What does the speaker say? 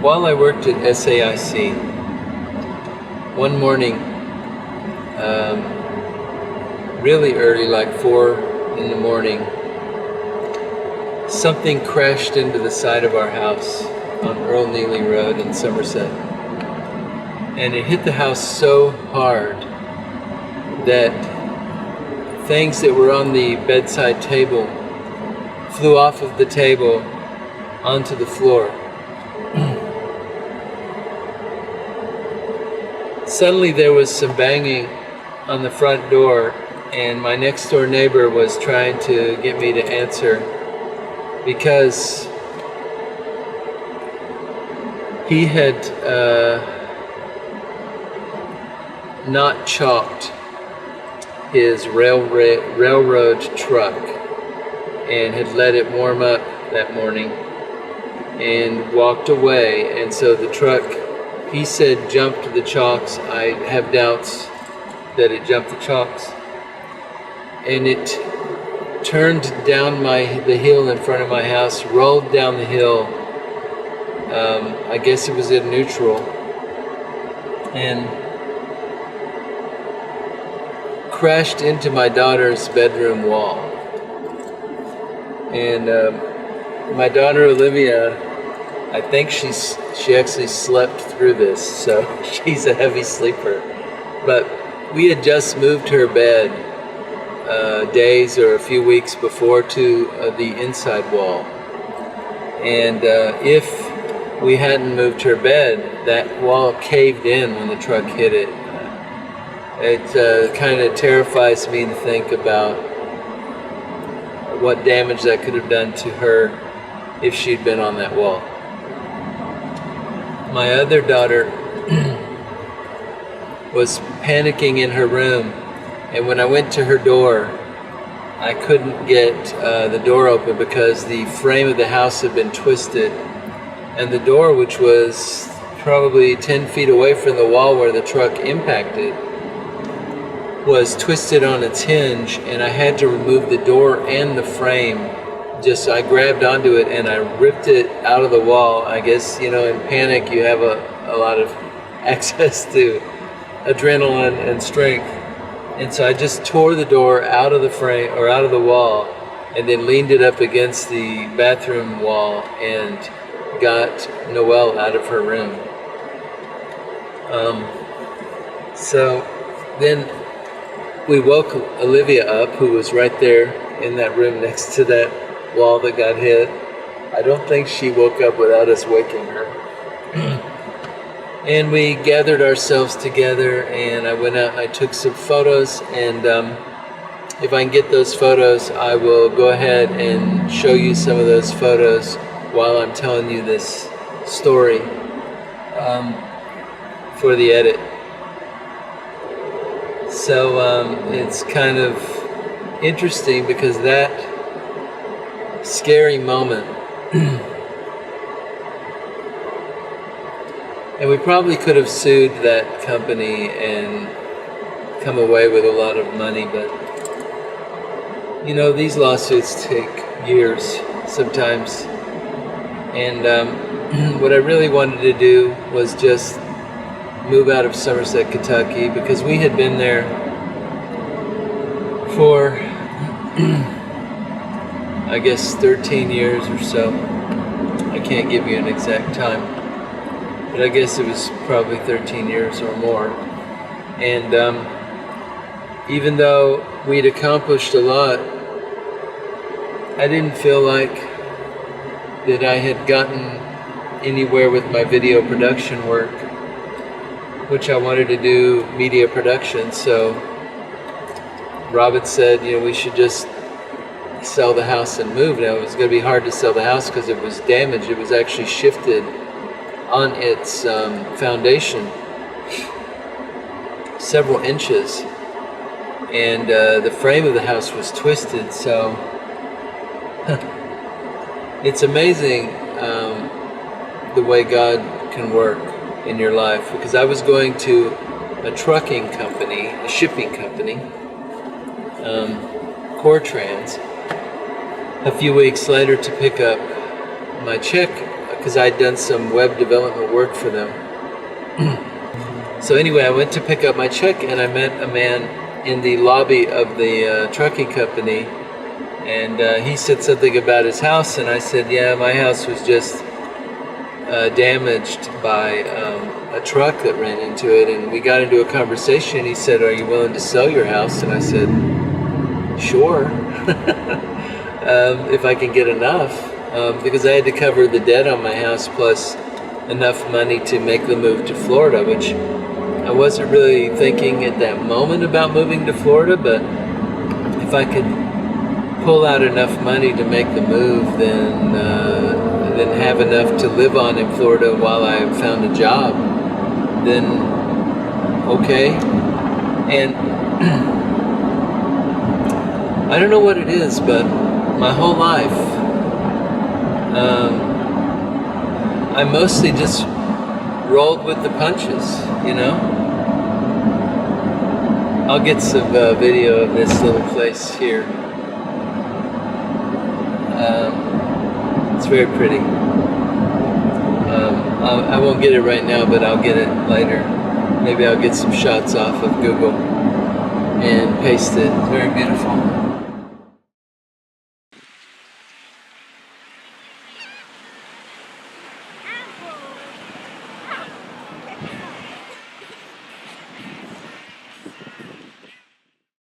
While I worked at SAIC, one morning, really early, like 4 in the morning, something crashed into the side of our house on Earl Neely Road in Somerset. And it hit the house so hard that things that were on the bedside table flew off of the table onto the floor. Suddenly there was some banging on the front door, and my next door neighbor was trying to get me to answer because he had not chalked his railroad truck and had let it warm up that morning and walked away, and so the truck, he said, jumped the chalks. I have doubts that it jumped the chalks, and it turned down the hill in front of my house, rolled down the hill. I guess it was in neutral, and crashed into my daughter's bedroom wall. And my daughter Olivia, I think she actually slept through this, so she's a heavy sleeper. But we had just moved her bed days or a few weeks before to the inside wall. And if we hadn't moved her bed, that wall caved in when the truck hit it. It kind of terrifies me to think about what damage that could have done to her if she'd been on that wall. My other daughter was panicking in her room, and when I went to her door, I couldn't get the door open because the frame of the house had been twisted, and the door, which was probably 10 feet away from the wall where the truck impacted, was twisted on its hinge, and I had to remove the door and the frame. I grabbed onto it and I ripped it out of the wall. I guess, in panic you have a lot of access to adrenaline and strength. And so I just tore the door out of the frame, or out of the wall, and then leaned it up against the bathroom wall and got Noelle out of her room. So then we woke Olivia up, who was right there in that room next to that wall that got hit. I don't think she woke up without us waking her. And we gathered ourselves together, and I went out and I took some photos, and if I can get those photos, I will go ahead and show you some of those photos while I'm telling you this story for the edit. So it's kind of interesting because that scary moment, and we probably could have sued that company and come away with a lot of money, but these lawsuits take years sometimes. And what I really wanted to do was just move out of Somerset, Kentucky, because we had been there for I guess 13 years or so. I can't give you an exact time, but I guess it was probably 13 years or more. And even though we'd accomplished a lot, I didn't feel like that I had gotten anywhere with my video production work, which I wanted to do media production. So Robin said, we should just sell the house and move. Now, it was going to be hard to sell the house because it was damaged. It was actually shifted on its foundation several inches, and the frame of the house was twisted. So it's amazing the way God can work in your life, because I was going to a trucking company, a shipping company, Coretrans, a few weeks later to pick up my check because I'd done some web development work for them. So anyway, I went to pick up my check, and I met a man in the lobby of the trucking company, and he said something about his house, and I said, yeah, my house was just damaged by a truck that ran into it. And we got into a conversation. He said, are you willing to sell your house? And I said, sure. If I can get enough, because I had to cover the debt on my house plus enough money to make the move to Florida, which I wasn't really thinking at that moment about moving to Florida, but if I could pull out enough money to make the move, then have enough to live on in Florida while I found a job, then okay. And I don't know what it is, but my whole life, I mostly just rolled with the punches, you know? I'll get some video of this little place here. It's very pretty. I won't get it right now, but I'll get it later. Maybe I'll get some shots off of Google and paste it. It's very beautiful.